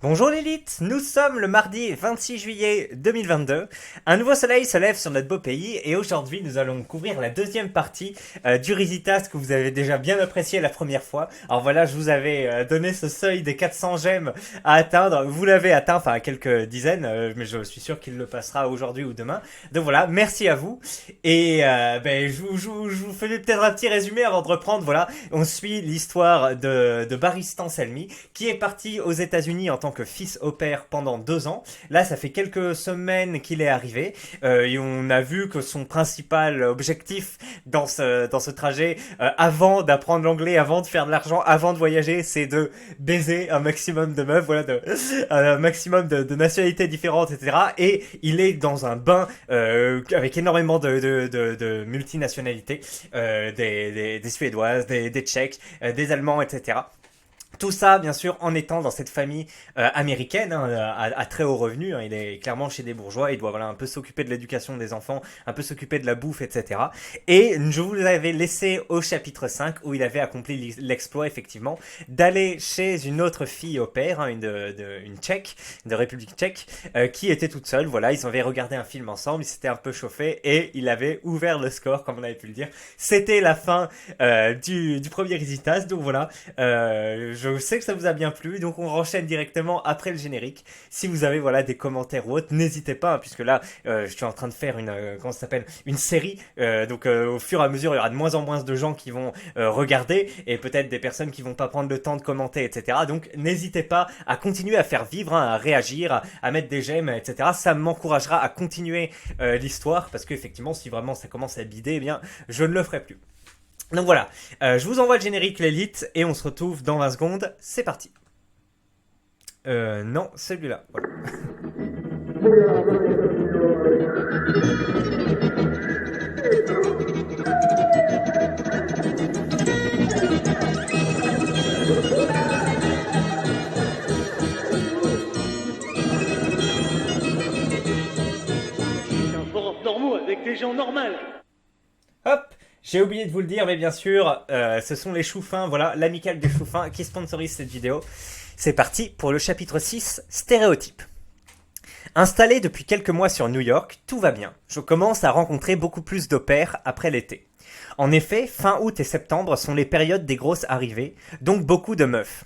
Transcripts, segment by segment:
Bonjour l'élite, nous sommes le mardi 26 juillet 2022. Un nouveau soleil se lève sur notre beau pays et aujourd'hui nous allons couvrir la deuxième partie du Risitas que vous avez déjà bien apprécié la première fois. Alors voilà, je vous avais donné ce seuil des 400 gemmes à atteindre. Vous l'avez atteint, enfin à quelques dizaines, mais je suis sûr qu'il le passera aujourd'hui ou demain. Donc voilà, merci à vous. Et je vous fais peut-être un petit résumé avant de reprendre. Voilà, on suit l'histoire de Baristan Selmy qui est parti aux États-Unis en tant que fils au père pendant 2 ans. Là, ça fait quelques semaines qu'il est arrivé et on a vu que son principal objectif dans ce trajet, avant d'apprendre l'anglais, avant de faire de l'argent, avant de voyager, c'est de baiser un maximum de meufs, voilà, un maximum de nationalités différentes, etc. Et il est dans un bain avec énormément de multinationalités, des Suédoises, des Tchèques, des Allemands, etc. Tout ça, bien sûr, en étant dans cette famille américaine, hein, à très haut revenu. Hein, il est clairement chez des bourgeois. Il doit voilà un peu s'occuper de l'éducation des enfants, un peu s'occuper de la bouffe, etc. Et je vous l'avais laissé au chapitre 5 où il avait accompli l'exploit, effectivement, d'aller chez une autre fille au père, hein, une Tchèque, de République tchèque, qui était toute seule. Voilà, ils avaient regardé un film ensemble, ils s'étaient un peu chauffés et il avait ouvert le score, comme on avait pu le dire. C'était la fin du premier Risitas. Donc voilà, je sais que ça vous a bien plu, donc on enchaîne directement après le générique. Si vous avez voilà des commentaires ou autres, n'hésitez pas, hein, puisque là, je suis en train de faire comment ça s'appelle, une série. Donc au fur et à mesure, il y aura de moins en moins de gens qui vont regarder et peut-être des personnes qui vont pas prendre le temps de commenter, etc. Donc n'hésitez pas à continuer à faire vivre, hein, à réagir, à mettre des j'aime, etc. Ça m'encouragera à continuer l'histoire, parce qu'effectivement, si vraiment ça commence à bider, eh bien, je ne le ferai plus. Donc voilà, je vous envoie le générique l'élite et on se retrouve dans 20 secondes. C'est parti. Non, celui-là. Voilà. Un forum normaux avec des gens normaux. Hop, j'ai oublié de vous le dire, mais bien sûr, ce sont les choufins, voilà, l'amicale des choufins qui sponsorise cette vidéo. C'est parti pour le chapitre 6, stéréotypes. Installé depuis quelques mois sur New York, tout va bien. Je commence à rencontrer beaucoup plus d'au pairs après l'été. En effet, fin août et septembre sont les périodes des grosses arrivées, donc beaucoup de meufs.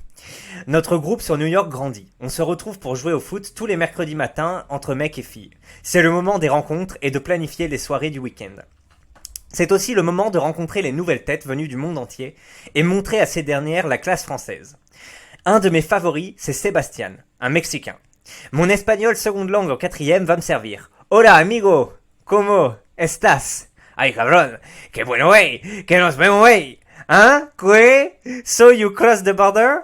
Notre groupe sur New York grandit. On se retrouve pour jouer au foot tous les mercredis matins entre mecs et filles. C'est le moment des rencontres et de planifier les soirées du week-end. C'est aussi le moment de rencontrer les nouvelles têtes venues du monde entier et montrer à ces dernières la classe française. Un de mes favoris, c'est Sébastien, un Mexicain. Mon espagnol seconde langue en 4e va me servir. Hola amigo, ¿cómo estás? Ay cabrón, que bueno wey, que nos vemos wey. Hein? Que? So you cross the border?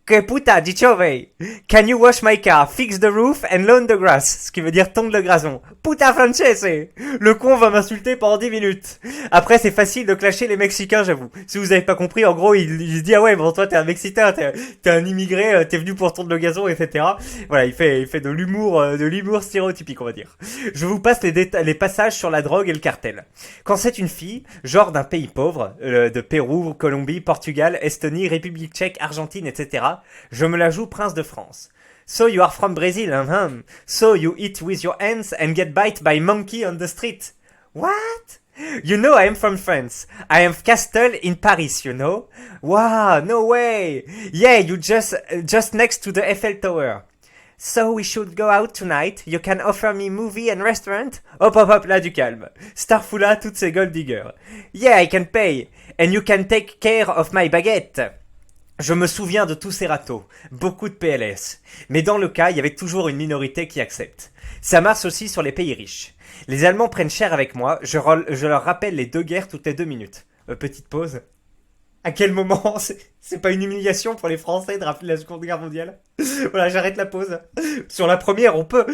Que puta, dicho wey. Can you wash my car, fix the roof and lawn the grass? Ce qui veut dire tongue le gazon. Puta francese! Le con va m'insulter pendant 10 minutes. Après, c'est facile de clasher les Mexicains, j'avoue. Si vous avez pas compris, en gros, il dit, ah ouais, bon, toi, t'es un Mexicain, t'es un immigré, t'es venu pour tondre le gazon, etc. Voilà, il fait de l'humour stéréotypique, on va dire. Je vous passe les passages sur la drogue et le cartel. Quand c'est une fille, genre d'un pays pauvre, de Pérou, Colombie, Portugal, Estonie, République tchèque, Argentine, etc., je me la joue prince de France. So you are from Brazil, So you eat with your hands and get bite by monkey on the street. What? You know I am from France. I am castle in Paris, you know? Wow, no way. Yeah, you just next to the Eiffel Tower. So we should go out tonight. You can offer me movie and restaurant? Hop, hop, hop, là, du calme. Starfoula, toutes ces gold diggers. Yeah, I can pay. And you can take care of my baguette. Je me souviens de tous ces râteaux, beaucoup de PLS. Mais dans le cas, il y avait toujours une minorité qui accepte. Ça marche aussi sur les pays riches. Les Allemands prennent cher avec moi, je leur rappelle les 2 guerres toutes les 2 minutes. Petite pause. À quel moment c'est pas une humiliation pour les Français de rappeler la Seconde Guerre mondiale? Voilà, j'arrête la pause. Sur la première, on peut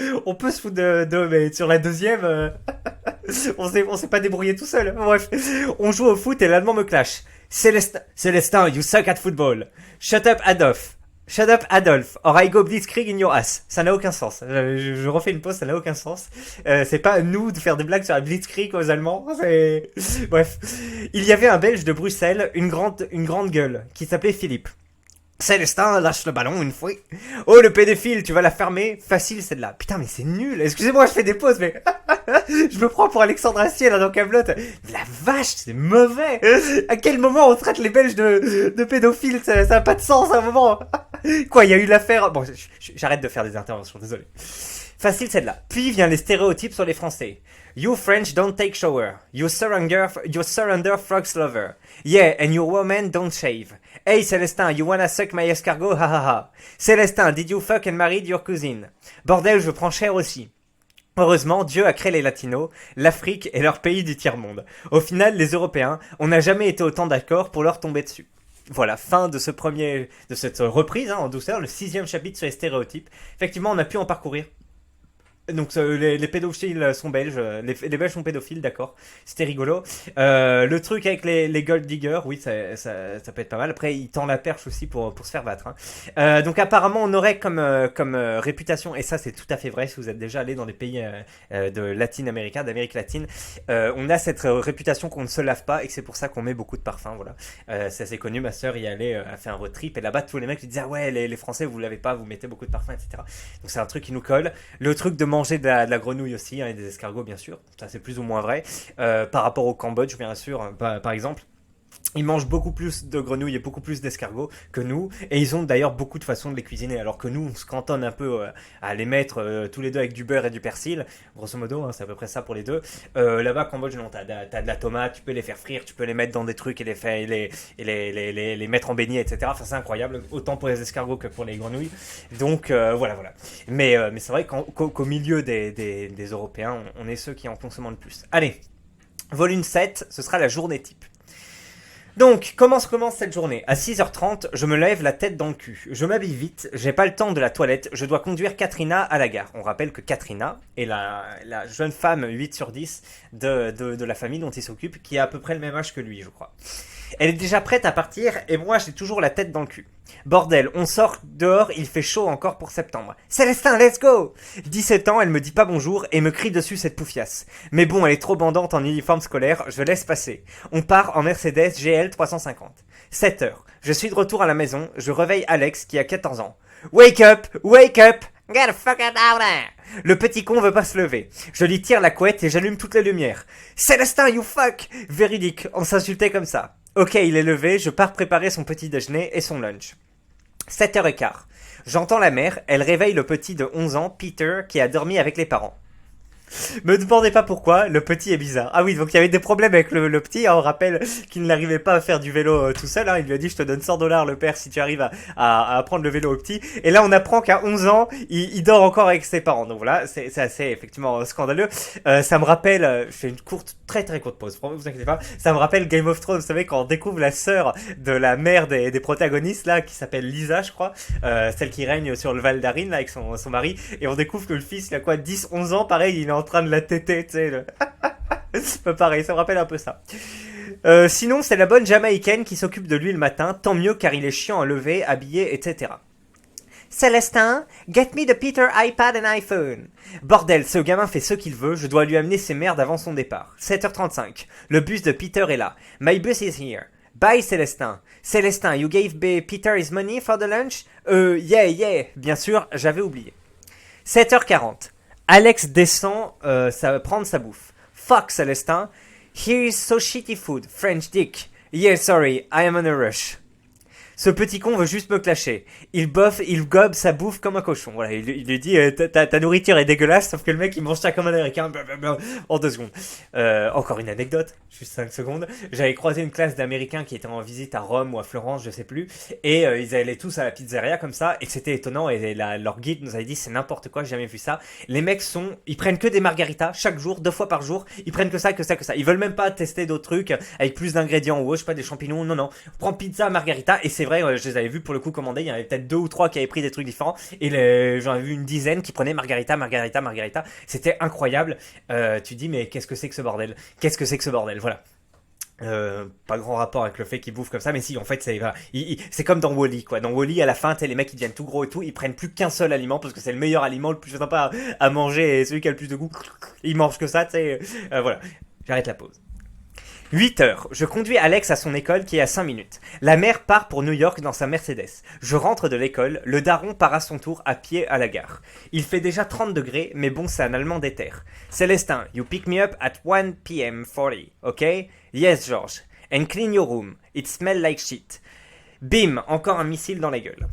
se foutre mais sur la deuxième, on s'est pas débrouillé tout seul. Bref, on joue au foot et l'Allemand me clash. Célestin, you suck at football. Shut up, Adolf. Shut up, Adolf, or I go blitzkrieg in your ass. Ça n'a aucun sens. Je refais une pause, ça n'a aucun sens. C'est pas à nous de faire des blagues sur la blitzkrieg aux Allemands. Bref. Il y avait un Belge de Bruxelles, une grande gueule, qui s'appelait Philippe. Célestin lâche le ballon une fois. Oh, le pédophile, tu vas la fermer. Facile, celle-là. Putain, mais c'est nul. Excusez-moi, je fais des pauses, mais je me prends pour Alexandre Astier là dans Kaamelott. La vache, c'est mauvais. À quel moment on traite les Belges de pédophiles? Ça a pas de sens à un moment. Quoi, il y a eu l'affaire. Bon, j'arrête de faire des interventions, désolé. Facile celle-là. Puis vient les stéréotypes sur les Français. You French don't take shower. You surrender frogs lover. Yeah, and your woman don't shave. Hey Célestin, you wanna suck my escargot? Ha ha ha. Célestin, did you fuck and married your cousine? Bordel, je prends cher aussi. Heureusement, Dieu a créé les Latinos, l'Afrique et leur pays du tiers-monde. Au final, les Européens, on n'a jamais été autant d'accord pour leur tomber dessus. Voilà, fin de cette reprise en douceur, le 6e chapitre sur les stéréotypes. Effectivement, on a pu en parcourir. Donc les pédophiles sont belges, les belges sont pédophiles, d'accord. C'était rigolo. Le truc avec les gold diggers, oui, ça peut être pas mal. Après, il tend la perche aussi pour se faire battre. Hein. Donc apparemment, on aurait comme réputation, et ça c'est tout à fait vrai si vous êtes déjà allé dans les pays de latino-américains, d'Amérique latine, on a cette réputation qu'on ne se lave pas et que c'est pour ça qu'on met beaucoup de parfum. Voilà, c'est assez connu. Ma sœur y allait, a fait un road trip et là-bas tous les mecs lui disaient ah ouais les Français vous l'avez pas, vous mettez beaucoup de parfum, etc. Donc c'est un truc qui nous colle. Le truc de manger de la grenouille aussi, hein, et des escargots bien sûr, ça c'est plus ou moins vrai. Par rapport au Cambodge bien sûr, par exemple, ils mangent beaucoup plus de grenouilles et beaucoup plus d'escargots que nous, et ils ont d'ailleurs beaucoup de façons de les cuisiner, alors que nous on se cantonne un peu à les mettre tous les deux avec du beurre et du persil, grosso modo, hein, c'est à peu près ça pour les deux. Là-bas, Cambodge, non, t'as de la tomate, tu peux les faire frire, tu peux les mettre dans des trucs et les mettre en beignet, etc. Enfin, c'est incroyable, autant pour les escargots que pour les grenouilles. Donc voilà. Mais c'est vrai qu'au milieu des Européens, on est ceux qui en consomment le plus. Allez, volume 7, ce sera la journée type. Donc, comment se commence cette journée? À 6h30, je me lève la tête dans le cul. Je m'habille vite, j'ai pas le temps de la toilette, je dois conduire Katrina à la gare. On rappelle que Katrina est la jeune femme 8 sur 10 de la famille dont il s'occupe, qui a à peu près le même âge que lui, je crois. Elle est déjà prête à partir et moi j'ai toujours la tête dans le cul. Bordel, on sort dehors, il fait chaud encore pour septembre. Célestin, let's go! 17 ans, elle me dit pas bonjour et me crie dessus cette poufiasse. Mais bon, elle est trop bandante en uniforme scolaire, je laisse passer. On part en Mercedes GL 350. 7 heures. Je suis de retour à la maison, je réveille Alex qui a 14 ans. Wake up! Wake up! Get the fuck out of there! Le petit con veut pas se lever. Je lui tire la couette et j'allume toutes les lumières. Célestin, you fuck! Véridique, on s'insultait comme ça. Ok, il est levé, je pars préparer son petit déjeuner et son lunch. 7h15. J'entends la mère, elle réveille le petit de 11 ans, Peter, qui a dormi avec les parents. Me demandez pas pourquoi, le petit est bizarre. Ah oui, donc il y avait des problèmes avec le petit, hein, on rappelle qu'il n'arrivait pas à faire du vélo tout seul, hein, il lui a dit je te donne $100 le père si tu arrives à apprendre le vélo au petit, et là on apprend qu'à 11 ans, il dort encore avec ses parents, donc voilà, c'est assez effectivement scandaleux. Ça me rappelle, je fais une courte, très très courte pause, vous inquiétez pas, ça me rappelle Game of Thrones, vous savez quand on découvre la sœur de la mère des protagonistes là, qui s'appelle Lisa je crois, celle qui règne sur le Val d'Arin là avec son mari, et on découvre que le fils il a quoi, 10-11 ans, pareil, il est en train de la téter, tu sais. Pareil, ça me rappelle un peu ça. Sinon, c'est la bonne Jamaïcaine qui s'occupe de lui le matin, tant mieux car il est chiant à lever, habiller, etc. Célestin, get me the Peter iPad and iPhone. Bordel, ce gamin fait ce qu'il veut, je dois lui amener ses merdes avant son départ. 7h35, le bus de Peter est là. My bus is here. Bye Célestin. Célestin, you gave Peter his money for the lunch? Yeah, bien sûr, j'avais oublié. 7h40. Alex descend prendre sa bouffe. Fuck Célestin. Here is so shitty food. French dick. Yeah, sorry, I am on a rush. Ce petit con veut juste me clasher. Il gobe sa bouffe comme un cochon. Voilà, il lui dit ta nourriture est dégueulasse, sauf que le mec il mange ça comme un américain en 2 secondes. Encore une anecdote, juste 5 secondes. J'avais croisé une classe d'américains qui étaient en visite à Rome ou à Florence, je sais plus, et ils allaient tous à la pizzeria comme ça, et c'était étonnant, et leur guide nous avait dit c'est n'importe quoi, j'ai jamais vu ça. Les mecs ils prennent que des margaritas chaque jour, 2 fois par jour, ils prennent que ça. Ils veulent même pas tester d'autres trucs avec plus d'ingrédients ou je sais pas, des champignons, non. On prend pizza, margarita, et c'est vrai, je les avais vus pour le coup commander, il y en avait peut-être 2 ou 3 qui avaient pris des trucs différents, et j'en ai vu une dizaine qui prenaient margarita, c'était incroyable. Tu dis mais qu'est-ce que c'est que ce bordel, voilà. Pas grand rapport avec le fait qu'ils bouffent comme ça, mais si en fait c'est comme dans Wall-E quoi. Dans Wall-E à la fin les mecs ils deviennent tout gros et tout, ils prennent plus qu'un seul aliment parce que c'est le meilleur aliment, le plus sympa à manger et celui qui a le plus de goût, ils mangent que ça, tu sais. Voilà, j'arrête la pause. 8h, je conduis Alex à son école qui est à 5 minutes. La mère part pour New York dans sa Mercedes. Je rentre de l'école, le daron part à son tour à pied à la gare. Il fait déjà 30 degrés, mais bon, c'est un allemand d'éther. Célestin, you pick me up at 1 p.m. 40, ok? Yes, George. And clean your room. It smells like shit. Bim, encore un missile dans la gueule.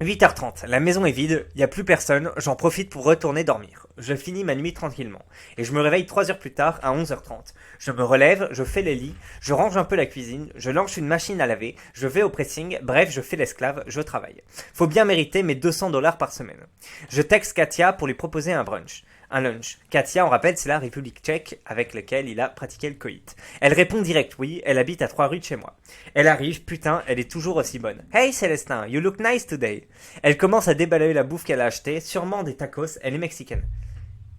8h30, la maison est vide, y a plus personne, j'en profite pour retourner dormir. Je finis ma nuit tranquillement. Et je me réveille 3 heures plus tard, à 11h30. Je me relève, je fais les lits, je range un peu la cuisine, je lance une machine à laver, je vais au pressing, bref, je fais l'esclave, je travaille. Faut bien mériter mes $200 par semaine. Je texte Katia pour lui proposer un brunch. Un lunch. Katia, on rappelle, c'est la République tchèque avec laquelle il a pratiqué le coït. Elle répond direct oui, elle habite à 3 rues de chez moi. Elle arrive, putain, elle est toujours aussi bonne. Hey Célestin, you look nice today. Elle commence à déballer la bouffe qu'elle a achetée, sûrement des tacos, elle est mexicaine.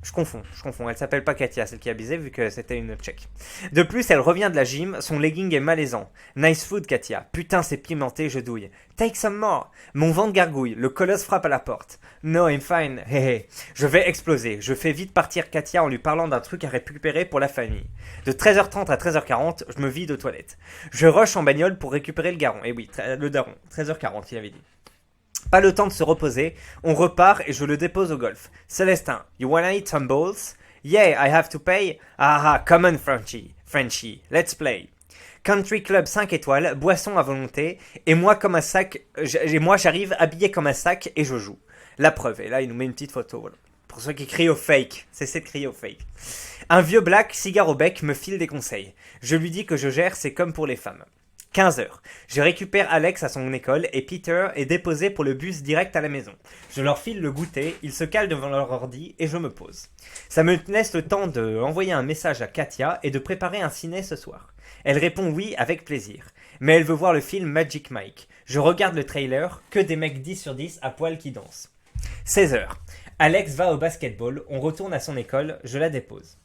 Je confonds. Elle s'appelle pas Katia, celle qui a abusé, vu que c'était une tchèque. De plus, elle revient de la gym, son legging est malaisant. Nice food, Katia. Putain, c'est pimenté, je douille. Take some more. Mon ventre gargouille, le colosse frappe à la porte. No, I'm fine. Hé. Je vais exploser. Je fais vite partir Katia en lui parlant d'un truc à récupérer pour la famille. De 13h30 à 13h40, je me vide aux toilettes. Je rush en bagnole pour récupérer le daron. Et oui, le daron. 13h40, il avait dit. Pas le temps de se reposer, on repart et je le dépose au golf. Célestin, you wanna eat some balls? Yeah, I have to pay? Ah, come on Frenchie, let's play. Country Club 5 étoiles, boisson à volonté, et moi comme un sac, j'arrive habillé comme un sac et je joue. La preuve, et là il nous met une petite photo, voilà. Pour ceux qui crient au fake, cessez de crier au fake. Un vieux black, cigare au bec, me file des conseils. Je lui dis que je gère, c'est comme pour les femmes. 15h. Je récupère Alex à son école et Peter est déposé pour le bus direct à la maison. Je leur file le goûter, ils se calent devant leur ordi et je me pose. Ça me laisse le temps d'envoyer un message à Katia et de préparer un ciné ce soir. Elle répond oui avec plaisir. Mais elle veut voir le film Magic Mike. Je regarde le trailer, que des mecs 10 sur 10 à poil qui dansent. 16h. Alex va au basketball, on retourne à son école, je la dépose.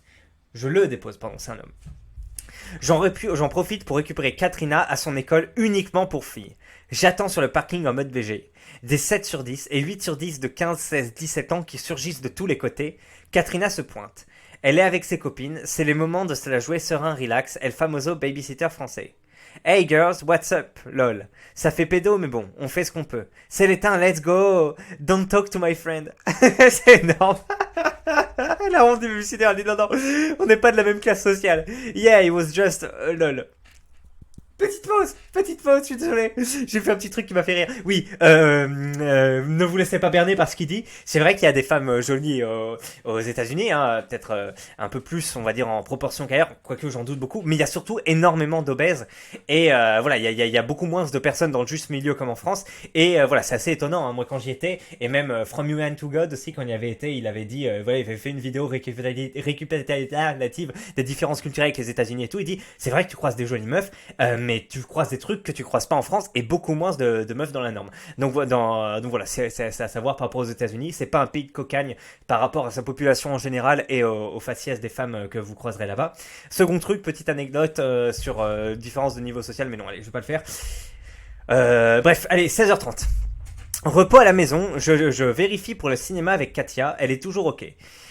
Je le dépose, pardon, c'est un homme. J'en profite pour récupérer Katrina à son école uniquement pour filles. J'attends sur le parking en mode VG. Des 7 sur 10 et 8 sur 10 de 15, 16, 17 ans qui surgissent de tous les côtés, Katrina se pointe. Elle est avec ses copines, c'est les moments de se la jouer serein relax, el famoso babysitter français. Hey girls, what's up? Lol. Ça fait pédo, mais bon, on fait ce qu'on peut. C'est l'éteint, let's go! Don't talk to my friend. C'est énorme. La honte des publicitaires, elle dit non, on n'est pas de la même classe sociale. Yeah, it was just lol. Petite pause, je suis désolé. J'ai fait un petit truc qui m'a fait rire. Oui, ne vous laissez pas berner par ce qu'il dit. C'est vrai qu'il y a des femmes jolies aux États-Unis, hein, peut-être un peu plus, on va dire, en proportion qu'ailleurs, quoique j'en doute beaucoup. Mais il y a surtout énormément d'obèses. Et voilà, il y a beaucoup moins de personnes dans le juste milieu comme en France. Et voilà, c'est assez étonnant. Hein. Moi, quand j'y étais, et même From Human to God aussi, quand il y avait été, il avait dit, voilà, il avait fait une vidéo récupérative des différences culturelles avec les États-Unis et tout. Il dit, c'est vrai que tu croises des jolies meufs, mais tu croises des trucs que tu croises pas en France et beaucoup moins de meufs dans la norme. Donc voilà, c'est à savoir par rapport aux États-Unis, c'est pas un pays de cocagne par rapport à sa population en général et aux faciès des femmes que vous croiserez là-bas. Second truc, petite anecdote sur différence de niveau social, mais non, allez, je vais pas le faire. Bref, allez, 16h30. Repos à la maison, je vérifie pour le cinéma avec Katia, elle est toujours ok.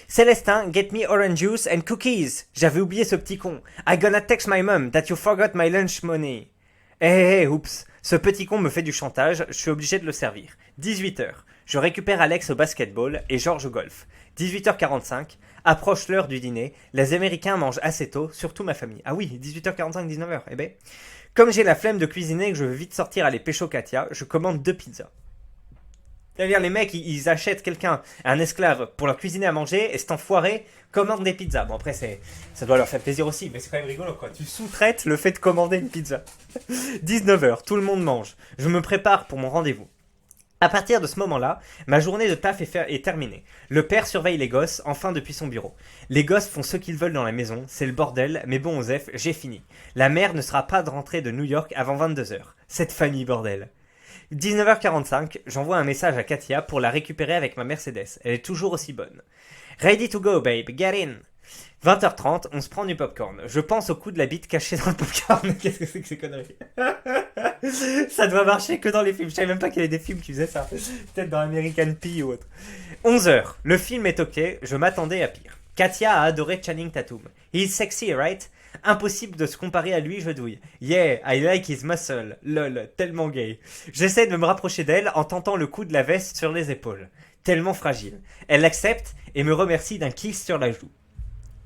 Célestin, get me orange juice and cookies. J'avais oublié ce petit con. I gonna text my mom that you forgot my lunch money. Hey, oups. Ce petit con me fait du chantage, je suis obligé de le servir. 18h. Je récupère Alex au basketball et George au golf. 18h45. Approche l'heure du dîner. Les Américains mangent assez tôt, surtout ma famille. Ah oui, 18h45, 19h. Eh ben. Comme j'ai la flemme de cuisiner et que je veux vite sortir aller pécho Katia, je commande 2 pizzas. C'est-à-dire les mecs, ils achètent quelqu'un, un esclave, pour leur cuisiner à manger, et cet enfoiré commande des pizzas. Bon après, ça doit leur faire plaisir aussi, mais c'est quand même rigolo quoi. Tu sous-traites le fait de commander une pizza. 19h, tout le monde mange. Je me prépare pour mon rendez-vous. À partir de ce moment-là, ma journée de taf est terminée. Le père surveille les gosses, enfin depuis son bureau. Les gosses font ce qu'ils veulent dans la maison, c'est le bordel, mais bon Osef, j'ai fini. La mère ne sera pas de rentrée de New York avant 22h. Cette famille bordel. 19h45, j'envoie un message à Katia pour la récupérer avec ma Mercedes. Elle est toujours aussi bonne. Ready to go, babe, get in. 20h30, on se prend du popcorn. Je pense au coup de la bite cachée dans le popcorn. Qu'est-ce que c'est que ces conneries? Ça doit marcher que dans les films. Je savais même pas qu'il y avait des films qui faisaient ça. Peut-être dans American Pie ou autre. 11h, le film est ok, je m'attendais à pire. Katia a adoré Channing Tatum. He's sexy, right? Impossible de se comparer à lui, je douille. Yeah, I like his muscle. Lol, tellement gay. J'essaie de me rapprocher d'elle en tentant le coup de la veste sur les épaules. Tellement fragile. Elle l'accepte et me remercie d'un kiss sur la joue.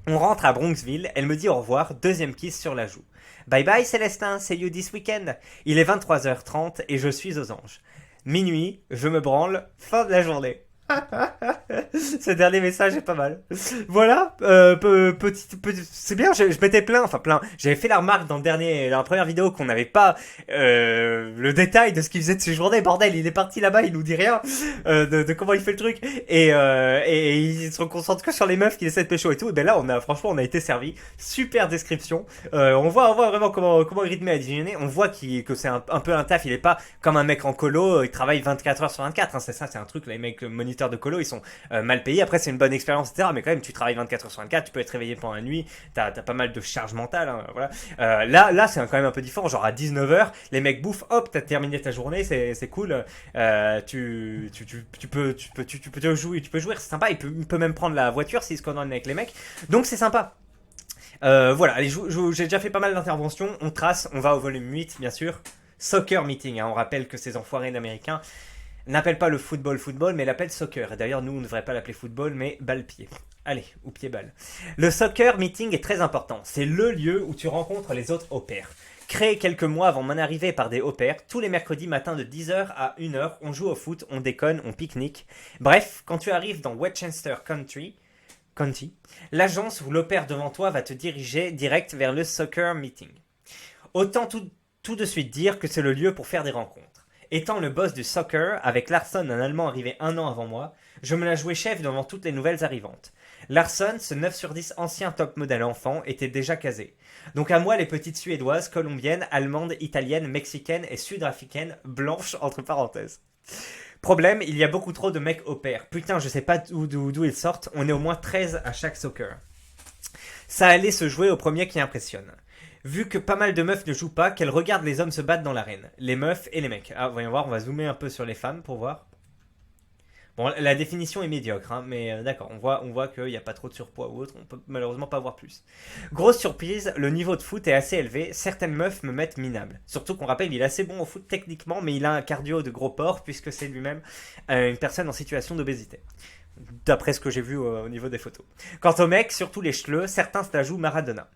On rentre à Bronxville, elle me dit au revoir, deuxième kiss sur la joue. Bye bye Célestin, see you this weekend. Il est 23h30 et je suis aux anges. Minuit, je me branle, fin de la journée. Ce dernier message est pas mal. Voilà, c'est bien. Je m'étais plaint, J'avais fait la remarque dans la première vidéo qu'on n'avait pas le détail de ce qu'il faisait de ses journées. Bordel, il est parti là-bas, il nous dit rien de comment il fait le truc et il se concentre que sur les meufs qu'il essaie de pécho et tout. Et ben là, on a été servi. Super description. On voit vraiment comment il rythme à déjeuner. On voit que c'est un peu un taf. Il est pas comme un mec en colo. Il travaille 24 heures sur 24. Hein, c'est un truc. Les mecs moniteurs de colo, ils sont mal payés. Après, c'est une bonne expérience, etc. Mais quand même, tu travailles 24 heures sur 24, tu peux être réveillé pendant la nuit, t'as pas mal de charge mentale. Hein, voilà. Là, c'est quand même un peu différent. Genre à 19h, les mecs bouffent, hop, t'as terminé ta journée, c'est cool. Tu peux jouer, c'est sympa. Il peut même prendre la voiture s'il se condamne avec les mecs. Donc c'est sympa. Voilà, allez, j'ai déjà fait pas mal d'interventions. On trace, on va au volume 8, bien sûr. Soccer meeting, hein. On rappelle que ces enfoirés d'américains n'appelle pas le football, mais l'appelle soccer. Et d'ailleurs, nous, on ne devrait pas l'appeler football, mais balle-pied. Allez, ou pied-balle. Le soccer meeting est très important. C'est le lieu où tu rencontres les autres au-pairs. Créé quelques mois avant mon arrivée par des au-pairs, tous les mercredis matins de 10h à 1h, on joue au foot, on déconne, on pique-nique. Bref, quand tu arrives dans Westchester County, l'agence ou l'au-pair devant toi va te diriger direct vers le soccer meeting. Autant tout de suite dire que c'est le lieu pour faire des rencontres. Étant le boss du soccer, avec Larson, un Allemand arrivé 1 an avant moi, je me la jouais chef devant toutes les nouvelles arrivantes. Larson, ce 9 sur 10 ancien top modèle enfant, était déjà casé. Donc à moi les petites suédoises, colombiennes, allemandes, italiennes, mexicaines et sud-africaines, blanches entre parenthèses. Problème, il y a beaucoup trop de mecs au pair. Putain, je sais pas d'où ils sortent, on est au moins 13 à chaque soccer. Ça allait se jouer au premier qui impressionne. Vu que pas mal de meufs ne jouent pas, qu'elles regardent les hommes se battre dans l'arène. Les meufs et les mecs. Ah, voyons voir, on va zoomer un peu sur les femmes pour voir. Bon, la définition est médiocre, hein, mais d'accord, on voit qu'il n'y a pas trop de surpoids ou autre, on peut malheureusement pas voir plus. Grosse surprise, le niveau de foot est assez élevé, certaines meufs me mettent minable. Surtout qu'on rappelle, il est assez bon au foot techniquement, mais il a un cardio de gros porc, puisque c'est lui-même une personne en situation d'obésité. D'après ce que j'ai vu au niveau des photos. Quant aux mecs, surtout les chleux, certains se la jouent Maradona.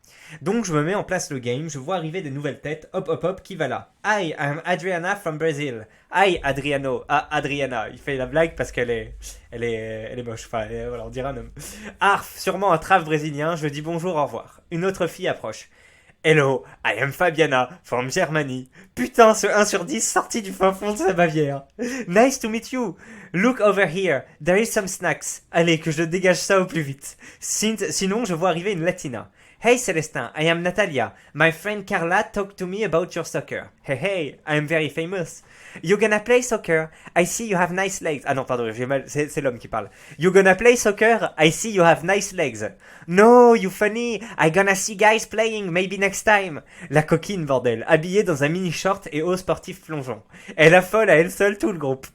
Donc je me mets en place le game, je vois arriver des nouvelles têtes, hop, qui va là? Hi, I'm Adriana from Brazil. Hi, Adriano. Ah, Adriana. Il fait la blague parce qu'elle est moche. Enfin, voilà, on dirait un homme. Arf, sûrement un trave brésilien, je dis bonjour, au revoir. Une autre fille approche. Hello, I am Fabiana, from Germany. Putain, ce 1 sur 10 sorti du fin fond de sa Bavière. Nice to meet you. Look over here, there is some snacks. Allez, que je dégage ça au plus vite. Sinon, je vois arriver une latina. Hey Célestin, I am Natalia. My friend Carla talked to me about your soccer. Hey, I am very famous. You gonna play soccer? I see you have nice legs. Ah non, pardon, j'ai mal, c'est l'homme qui parle. You gonna play soccer? I see you have nice legs. No, you funny. I gonna see guys playing, maybe next time. La coquine, bordel, habillée dans un mini-short et haut sportif plongeon. Elle affole à elle seule tout le groupe.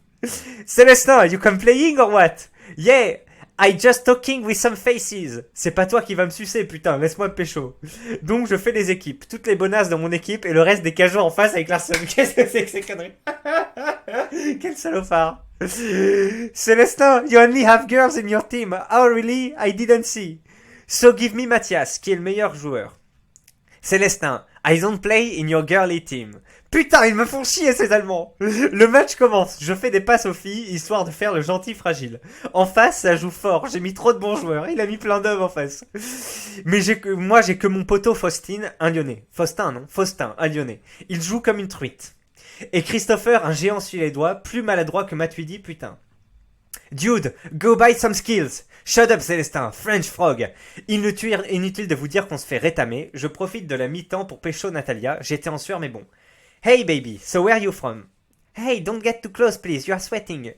Célestin, you come playing or what? Yeah! I just talking with some faces. C'est pas toi qui vas me sucer, putain, laisse-moi me pécho. Donc je fais les équipes, toutes les bonasses dans mon équipe et le reste des cajots en face avec Larson. Qu'est-ce que c'est que ces conneries? Quel salopard. Célestin, you only have girls in your team. Oh really? I didn't see. So give me Mathias, qui est le meilleur joueur. Célestin, I don't play in your girly team. Putain, ils me font chier ces Allemands. Le match commence, je fais des passes aux filles, histoire de faire le gentil fragile. En face, ça joue fort, j'ai mis trop de bons joueurs, il a mis plein d'hommes en face. Mais moi j'ai que mon poteau Faustin, un lyonnais. Faustin, un lyonnais. Il joue comme une truite. Et Christopher, un géant suédois, plus maladroit que Matuidi, putain. Dude, go buy some skills. Shut up Célestin, French frog. Inutile de vous dire qu'on se fait rétamer, je profite de la mi-temps pour pécho Natalia, j'étais en sueur mais bon. Hey baby, so where are you from? Hey, don't get too close please, you are sweating.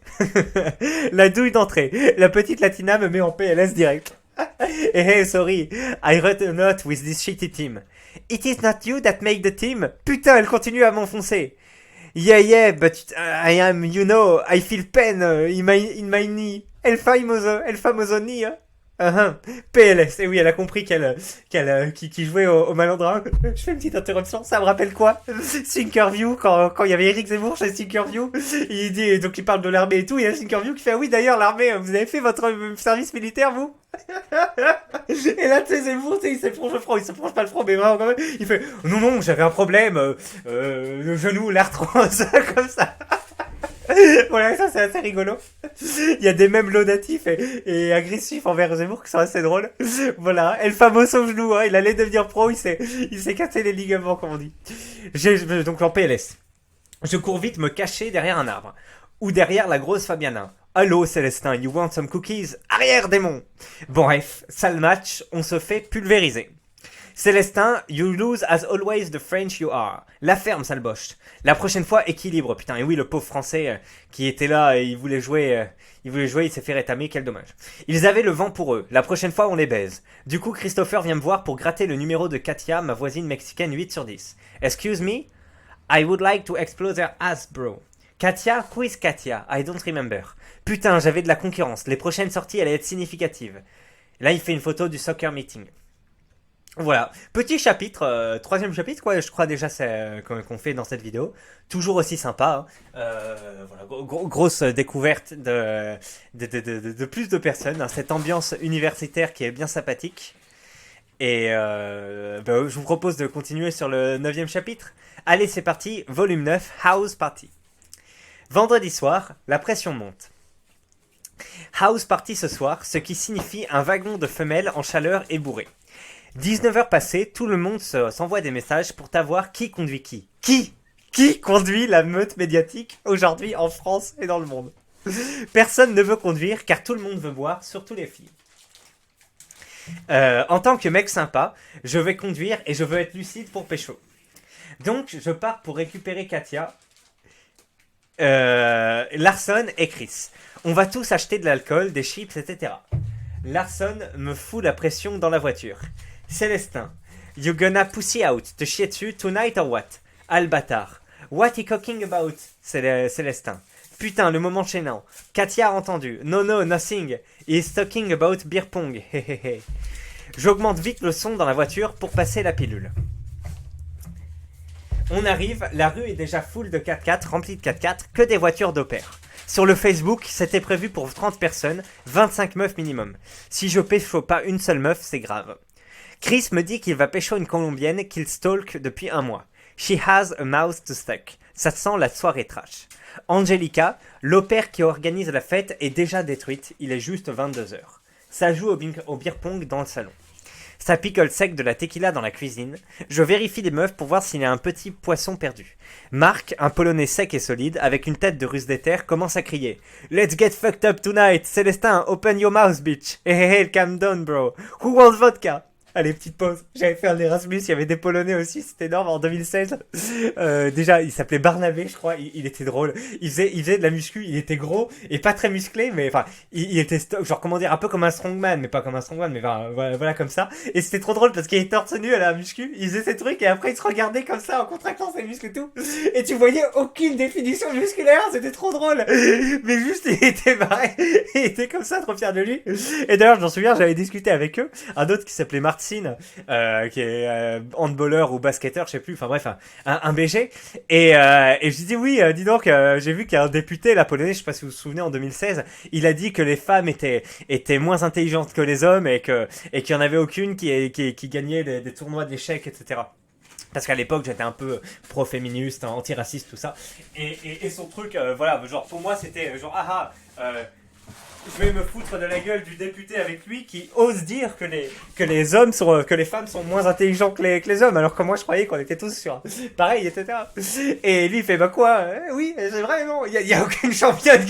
La douille d'entrée, la petite latina me met en PLS direct. Hey, sorry, I wrote a note with this shitty team. It is not you that make the team? Putain, elle continue à m'enfoncer. Yeah, but I am, you know, I feel pain in my knee. El famoso knee. PLS. Et oui, elle a compris qui jouait au malandrin. Je fais une petite interruption. Ça me rappelle quoi? Thinkerview, quand il y avait Eric Zemmour chez Thinkerview, il dit, donc il parle de l'armée et tout, il y a Thinkerview qui fait, ah oui, d'ailleurs, l'armée, vous avez fait votre service militaire, vous? Et là, tu sais, Zemmour, il s'éponge le front, il s'éponge pas le front, mais vraiment quand même, il fait, non, non, j'avais un problème, le genou, l'arthrose, comme ça. Voilà, ça c'est assez rigolo. Il y a des mèmes laudatifs et agressifs envers Zemmour qui sont assez drôles. Voilà, El Famoso genou, hein, il allait devenir pro, il s'est cassé les ligaments, comme on dit. Donc en PLS. Je cours vite me cacher derrière un arbre. Ou derrière la grosse Fabiana. Allô Célestin, you want some cookies? Arrière démon. Bref, sale match, on se fait pulvériser. Célestin, you lose as always the French you are. La ferme, sale boche. La prochaine fois, équilibre. Putain, et oui, le pauvre français qui était là, il voulait jouer, il s'est fait rétamer, quel dommage. Ils avaient le vent pour eux. La prochaine fois, on les baise. Du coup, Christopher vient me voir pour gratter le numéro de Katia, ma voisine mexicaine 8/10. Excuse me? I would like to explode their ass, bro. Katia? Who is Katia? I don't remember. Putain, j'avais de la concurrence. Les prochaines sorties allaient être significatives. Là, il fait une photo du soccer meeting. Voilà, petit chapitre, troisième chapitre, quoi, je crois déjà c'est qu'on fait dans cette vidéo. Toujours aussi sympa, hein. Voilà, grosse découverte de plus de personnes, hein, cette ambiance universitaire qui est bien sympathique. Et je vous propose de continuer sur le 9e chapitre. Allez, c'est parti, volume 9, House Party. Vendredi soir, la pression monte. House Party ce soir, ce qui signifie un wagon de femelles en chaleur et bourré. 19h passées, tout le monde s'envoie des messages pour savoir qui conduit qui. Qui conduit la meute médiatique aujourd'hui en France et dans le monde? Personne ne veut conduire car tout le monde veut boire, surtout les filles. En tant que mec sympa, je vais conduire et je veux être lucide pour pécho. Donc je pars pour récupérer Katia, Larson et Chris. On va tous acheter de l'alcool, des chips, etc. Larson me fout la pression dans la voiture. Célestin, you gonna pussy out, te chier dessus tonight or what? Al bâtard. What he talking about? Célestin. Putain, le moment gênant. Katia a entendu. No, nothing. He is talking about beer pong. Hehehe. J'augmente vite le son dans la voiture pour passer la pilule. On arrive, la rue est déjà full de 4x4, remplie de 4x4, que des voitures d'opère. Sur le Facebook, c'était prévu pour 30 personnes, 25 meufs minimum. Si je pécho pas une seule meuf, c'est grave. Chris me dit qu'il va pécho une colombienne qu'il stalk depuis 1 mois. She has a mouth to stuck. Ça sent la soirée trash. Angelica, l'opère qui organise la fête, est déjà détruite, il est juste 22h. Ça joue au beer pong dans le salon. Ça picole sec de la tequila dans la cuisine. Je vérifie les meufs pour voir s'il y a un petit poisson perdu. Marc, un polonais sec et solide, avec une tête de russe d'éther, commence à crier « Let's get fucked up tonight! Célestin, open your mouth, bitch! Hey, calm down, bro! Who wants vodka? » Allez, petite pause. J'avais fait un Erasmus, il y avait des Polonais aussi, c'était énorme, en 2016. Déjà, il s'appelait Barnabé, je crois, il était drôle. Il faisait de la muscu, il était gros et pas très musclé, mais enfin, il était genre, comment dire, un peu comme un strongman, mais pas comme un strongman, mais enfin, voilà comme ça. Et c'était trop drôle parce qu'il était torse nu à la muscu, il faisait ses trucs et après il se regardait comme ça en contractant ses muscles et tout. Et tu voyais aucune définition musculaire, c'était trop drôle. Mais juste, il était barré, il était comme ça, trop fier de lui. Et d'ailleurs, je m'en souviens, j'avais discuté avec eux, un autre qui s'appelait Martin, qui est handballeur ou basketteur, je sais plus, enfin bref, un BG. Et je dis oui, dis donc, j'ai vu qu'il y a un député, la polonais, je sais pas si vous vous souvenez, en 2016, il a dit que les femmes étaient moins intelligentes que les hommes et qu'il y en avait aucune qui gagnait des tournois d'échecs, etc. Parce qu'à l'époque, j'étais un peu pro-féministe, anti-raciste, tout ça. Et son truc, voilà, genre pour moi, c'était genre, je vais me foutre de la gueule du député avec lui qui ose dire que les femmes sont moins intelligents que les hommes, alors que moi je croyais qu'on était tous sur pareil, etc. Et lui il fait bah quoi? Oui, c'est vrai, non, il y a aucune championne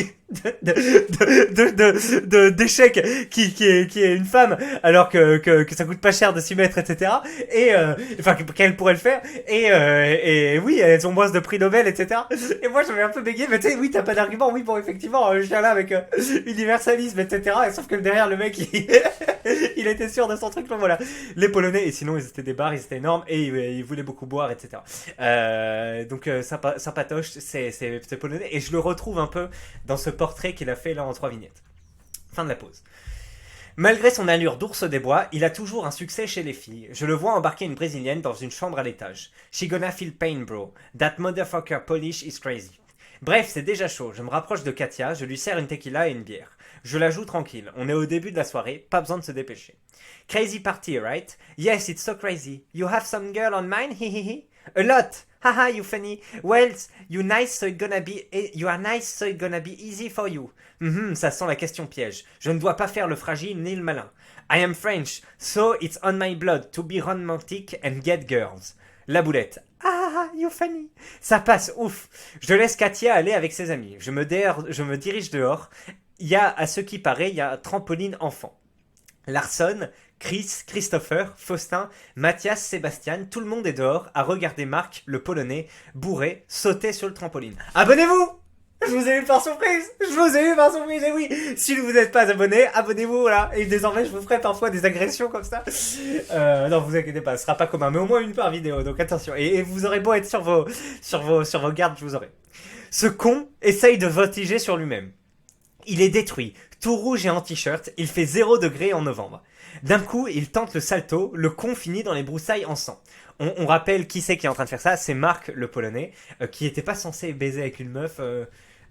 d'échecs qui est une femme, alors que ça coûte pas cher de s'y mettre, etc. Et enfin qu'elle pourrait le faire. Et oui, elles ont moins de prix Nobel, etc. Et moi j'avais un peu bégayé, mais tu sais, oui, t'as pas d'argument, oui, bon, effectivement, je viens là avec universalisme, etc. Et sauf que derrière le mec, il était sûr de son truc. Donc voilà, les Polonais, et sinon ils étaient des bars, ils étaient énormes et ils voulaient beaucoup boire, etc. Donc sympatoche, c'est polonais, et je le retrouve un peu dans ce portrait qu'il a fait là en 3 vignettes. Fin de la pause. Malgré son allure d'ours des bois, il a toujours un succès chez les filles. Je le vois embarquer une brésilienne dans une chambre à l'étage. She gonna feel pain, bro. That motherfucker Polish is crazy. Bref, c'est déjà chaud. Je me rapproche de Katia, je lui sers une tequila et une bière. Je la joue tranquille. On est au début de la soirée, pas besoin de se dépêcher. Crazy party, right? Yes, it's so crazy. You have some girl on mine? Hihihi. A lot. Haha, you funny. Well, you are nice, so it's gonna be easy for you. Ça sent la question piège. Je ne dois pas faire le fragile ni le malin. I am French, so it's on my blood to be romantic and get girls. La boulette. Ah, you funny. Ça passe, ouf. Je laisse Katia aller avec ses amis. Je me dirige dehors. À ce qui paraît, il y a trampoline enfant. Larson, Chris, Christopher, Faustin, Mathias, Sébastien, tout le monde est dehors à regarder Marc, le Polonais, bourré, sauter sur le trampoline. Abonnez-vous! Je vous ai eu par surprise! Et oui! Si vous n'êtes pas abonné, abonnez-vous, voilà. Et désormais, je vous ferai parfois des agressions comme ça. Non, vous inquiétez pas, ce sera pas commun, mais au moins une par vidéo, donc attention. Et vous aurez beau être sur vos gardes, je vous aurai. Ce con essaye de voltiger sur lui-même. Il est détruit, tout rouge et en t-shirt, il fait 0 degré en novembre. D'un coup, il tente le salto, le con finit dans les broussailles en sang. On rappelle qui c'est qui est en train de faire ça, c'est Marc, le Polonais, qui était pas censé baiser avec une meuf.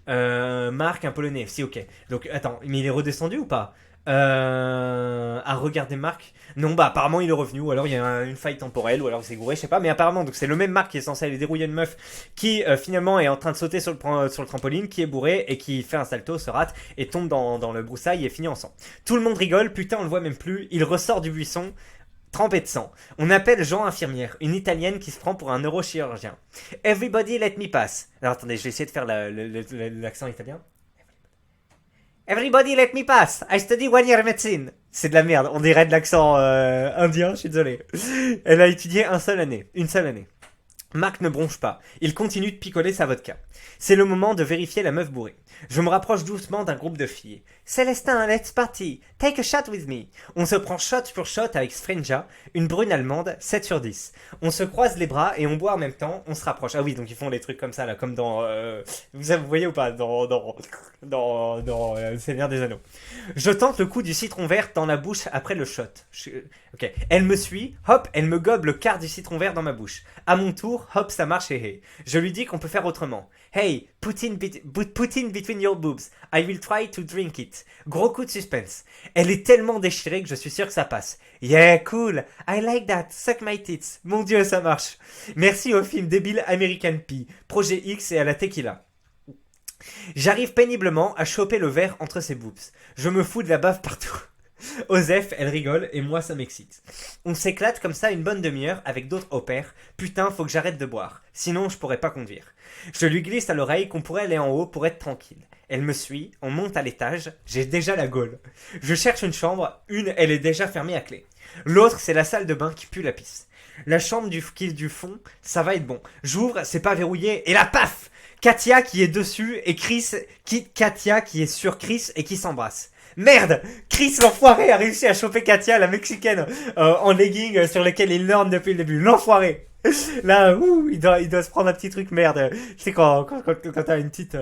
Marc, un Polonais, si ok. Donc attends, mais il est redescendu ou pas à regarder Marc. Non, bah apparemment il est revenu, ou alors il y a une faille temporelle, ou alors il s'est gouré, je sais pas, mais apparemment, donc c'est le même Marc qui est censé aller dérouiller une meuf qui finalement est en train de sauter sur le trampoline, qui est bourré et qui fait un salto, se rate et tombe dans le broussaille et finit en sang. Tout le monde rigole, putain on le voit même plus, il ressort du buisson trempé de sang. On appelle Jean infirmière, une italienne qui se prend pour un neurochirurgien. Everybody let me pass. Alors attendez, je vais essayer de faire l'accent italien. Everybody let me pass. I study 1 year medicine. C'est de la merde. On dirait de l'accent indien. Je suis désolé. Elle a étudié une seule année. Marc ne bronche pas. Il continue de picoler sa vodka. C'est le moment de vérifier la meuf bourrée. Je me rapproche doucement d'un groupe de filles. Célestin, let's party. Take a shot with me. On se prend shot pour shot avec Sfrenja, une brune allemande, 7 sur 10. On se croise les bras et on boit en même temps, on se rapproche. Ah oui, donc ils font les trucs comme ça, là, comme dans... vous voyez ou pas? Dans Seigneur des Anneaux. Je tente le coup du citron vert dans la bouche après le shot. Ok. Elle me suit, hop, elle me gobe le quart du citron vert dans ma bouche. À mon tour, hop, ça marche et hey. Je lui dis qu'on peut faire autrement. Hey, put in between your boobs. I will try to drink it. Gros coup de suspense. Elle est tellement déchirée que je suis sûr que ça passe. Yeah, cool. I like that. Suck my tits. Mon Dieu, ça marche. Merci au film débile American Pie, Projet X et à la tequila. J'arrive péniblement à choper le verre entre ses boobs. Je me fous de la bave partout. Osef, elle rigole et moi ça m'excite. On s'éclate comme ça une bonne demi-heure avec d'autres au pair. Putain, faut que j'arrête de boire, sinon je pourrais pas conduire. Je lui glisse à l'oreille qu'on pourrait aller en haut pour être tranquille. Elle me suit, on monte à l'étage, j'ai déjà la gaule. Je cherche une chambre, elle est déjà fermée à clé. L'autre, c'est la salle de bain qui pue la pisse. La chambre du fond, ça va être bon. J'ouvre, c'est pas verrouillé, et là, paf! Katia qui est dessus, et Katia qui est sur Chris et qui s'embrasse. Merde! Chris l'enfoiré a réussi à choper Katia, la mexicaine, en legging sur lequel il lorne depuis le début. L'enfoiré! Là, il doit se prendre un petit truc merde. Tu sais, quand t'as une petite,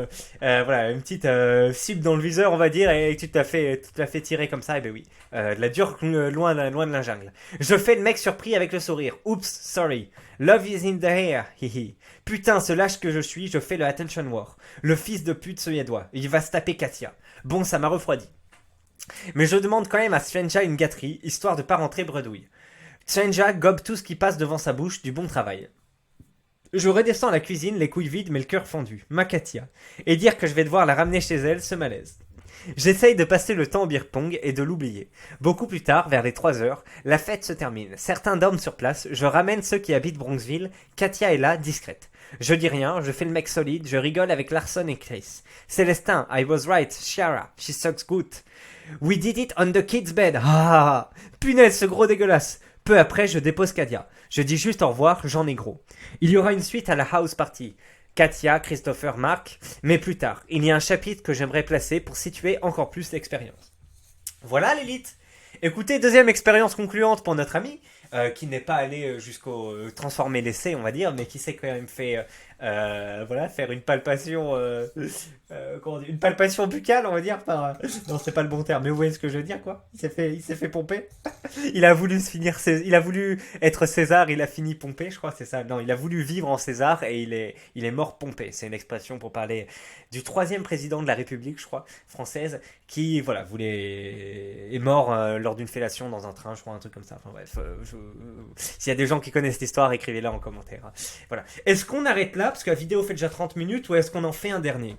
cible dans le viseur, on va dire, et que tu te la fais tirer comme ça, et ben oui. De la dure loin de la jungle. Je fais le mec surpris avec le sourire. Oups, sorry. Love is in the air, hihi. Putain, ce lâche que je suis, je fais le attention war. Le fils de pute suédois. Il va se taper Katia. Bon, ça m'a refroidi. Mais je demande quand même à Svenja une gâterie, histoire de pas rentrer bredouille. Svenja gobe tout ce qui passe devant sa bouche, du bon travail. Je redescends à la cuisine, les couilles vides mais le cœur fendu, ma Katia, et dire que je vais devoir la ramener chez elle, ce malaise. J'essaye de passer le temps au beer pong et de l'oublier. Beaucoup plus tard, vers les 3 heures, la fête se termine. Certains dorment sur place, je ramène ceux qui habitent Bronxville, Katia est là, discrète. Je dis rien, je fais le mec solide, je rigole avec Larson et Chris. Célestin, I was right, Shara, she sucks good. We did it on the kids' bed. Ah, punaise, ce gros dégueulasse. Peu après, je dépose Katia. Je dis juste au revoir, j'en ai gros. Il y aura une suite à la house party. Katia, Christopher, Marc, mais plus tard. Il y a un chapitre que j'aimerais placer pour situer encore plus l'expérience. Voilà l'élite. Écoutez, deuxième expérience concluante pour notre ami. qui n'est pas allé jusqu'au transformer l'essai, on va dire, mais qui s'est quand même fait voilà, faire une palpation, comment dire, une palpation buccale, on va dire, par... non, c'est pas le bon terme, mais vous voyez ce que je veux dire, quoi. Il s'est fait pomper. Il a voulu se finir, il a voulu être César, il a fini pompé, je crois, c'est ça. Non, il a voulu vivre en César et il est mort pompé. C'est une expression pour parler du troisième président de la République, je crois, française, qui, voilà, est mort lors d'une fellation dans un train, je crois, un truc comme ça. Enfin bref, s'il y a des gens qui connaissent l'histoire, écrivez-la en commentaire. Voilà. Est-ce qu'on arrête là, parce que la vidéo fait déjà 30 minutes, ou est-ce qu'on en fait un dernier?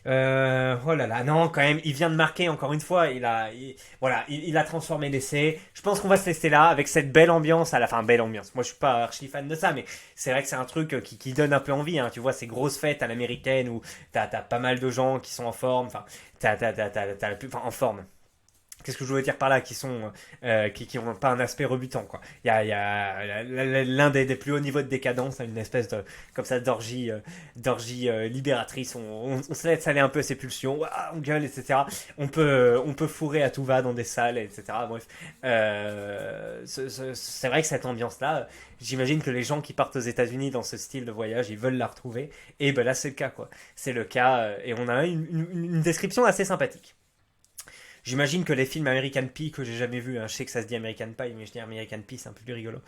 Oh là là, non, quand même, il vient de marquer encore une fois. Voilà, il a transformé l'essai. Je pense qu'on va se laisser là avec cette belle ambiance à la fin. Belle ambiance. Moi, je suis pas archi fan de ça, mais c'est vrai que c'est un truc qui donne un peu envie. Hein. Tu vois, ces grosses fêtes à l'américaine où t'as pas mal de gens qui sont en forme. Enfin, enfin, en forme. Qu'est-ce que je voulais dire par là, qui ont pas un aspect rebutant, quoi. Il y a l'un des plus hauts niveaux de décadence, une espèce de comme ça d'orgie libératrice. On se laisse aller un peu à ses pulsions, ouah, on gueule, etc. On peut fourrer à tout va dans des salles, etc. Bref, c'est vrai que cette ambiance-là, j'imagine que les gens qui partent aux États-Unis dans ce style de voyage, ils veulent la retrouver. Et ben là, c'est le cas, quoi. C'est le cas, et on a une description assez sympathique. J'imagine que les films American Pie que j'ai jamais vus, hein, je sais que ça se dit American Pie, mais je dis American Pie, c'est un peu plus rigolo,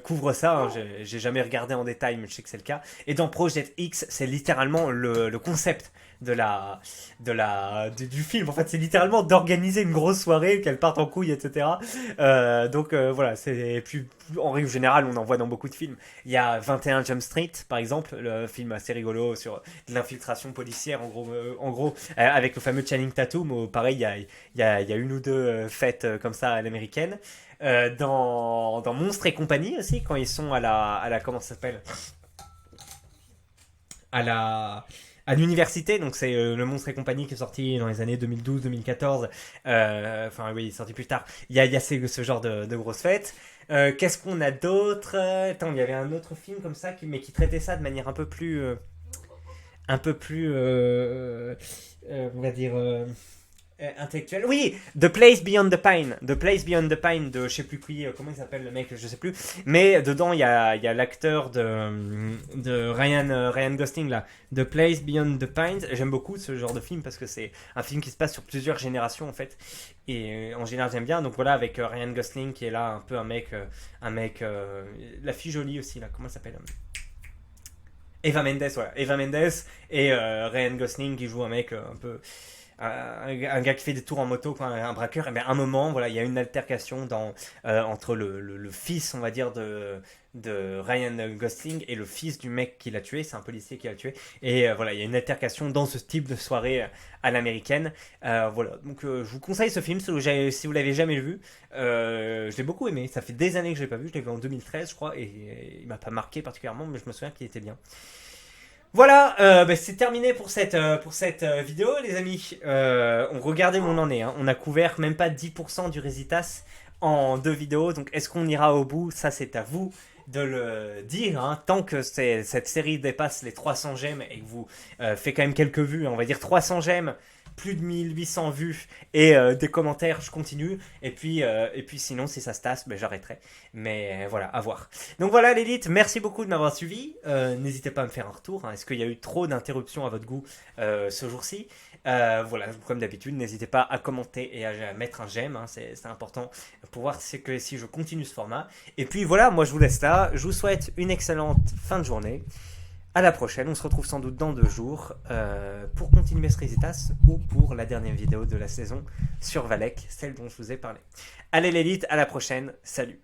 couvrent ça. Hein, j'ai jamais regardé en détail, mais je sais que c'est le cas. Et dans Project X, c'est littéralement le concept du film. En fait, c'est littéralement d'organiser une grosse soirée, qu'elle parte en couille, etc. Donc voilà, puis en règle générale, on en voit dans beaucoup de films. Il y a 21 Jump Street, par exemple, le film assez rigolo sur de l'infiltration policière, en gros avec le fameux Channing Tatum, où pareil, il y a une ou deux fêtes comme ça à l'américaine. Dans Monstres et compagnie aussi, quand ils sont à la comment ça s'appelle, à l'université. Donc c'est le Monstre et compagnie qui est sorti dans les années 2012-2014. Enfin oui, il est sorti plus tard. Il y a ce genre de grosses fêtes. Qu'est-ce qu'on a d'autre? Attends, il y avait un autre film comme ça mais qui traitait ça de manière un peu plus on va dire intellectuel. Oui, The Place Beyond the Pine. The Place Beyond the Pine de je sais plus qui, comment il s'appelle le mec, je sais plus. Mais dedans, il y a l'acteur de Ryan Gosling là. The Place Beyond the Pines. J'aime beaucoup ce genre de film parce que c'est un film qui se passe sur plusieurs générations en fait. Et en général, j'aime bien. Donc voilà, avec Ryan Gosling qui est là, un peu un mec, la fille jolie aussi là. Comment elle s'appelle? Eva Mendes, voilà. Eva Mendes et Ryan Gosling qui joue un mec un peu. Un gars qui fait des tours en moto, quoi, un braqueur. Et bien, à un moment, voilà, il y a une altercation entre le fils, on va dire, de Ryan Gosling et le fils du mec qui l'a tué. C'est un policier qui l'a tué. Et voilà, il y a une altercation dans ce type de soirée à l'américaine. Voilà, donc je vous conseille ce film si vous l'avez jamais vu. Je l'ai beaucoup aimé. Ça fait des années que je l'ai pas vu. Je l'ai vu en 2013, je crois, et il m'a pas marqué particulièrement, mais je me souviens qu'il était bien. Voilà, c'est terminé pour cette vidéo, les amis. On regardait où on en est. Hein. On a couvert même pas 10% du Résitas en 2 vidéos. Donc, est-ce qu'on ira au bout? Ça, c'est à vous de le dire. Hein. Tant que cette série dépasse les 300 j'aime et que vous fait quand même quelques vues, on va dire 300 j'aime, plus de 1800 vues et des commentaires, je continue. Et puis sinon, si ça se tasse, j'arrêterai. Mais voilà, à voir. Donc voilà, l'élite, merci beaucoup de m'avoir suivi. N'hésitez pas à me faire un retour. Hein. Est-ce qu'il y a eu trop d'interruptions à votre goût ce jour-ci? Voilà, comme d'habitude, n'hésitez pas à commenter et à mettre un j'aime. Hein. C'est important pour voir si je continue ce format. Et puis voilà, moi je vous laisse là. Je vous souhaite une excellente fin de journée. À la prochaine, on se retrouve sans doute dans 2 jours pour continuer ce Résitas ou pour la dernière vidéo de la saison sur Valek, celle dont je vous ai parlé. Allez l'élite, à la prochaine, salut!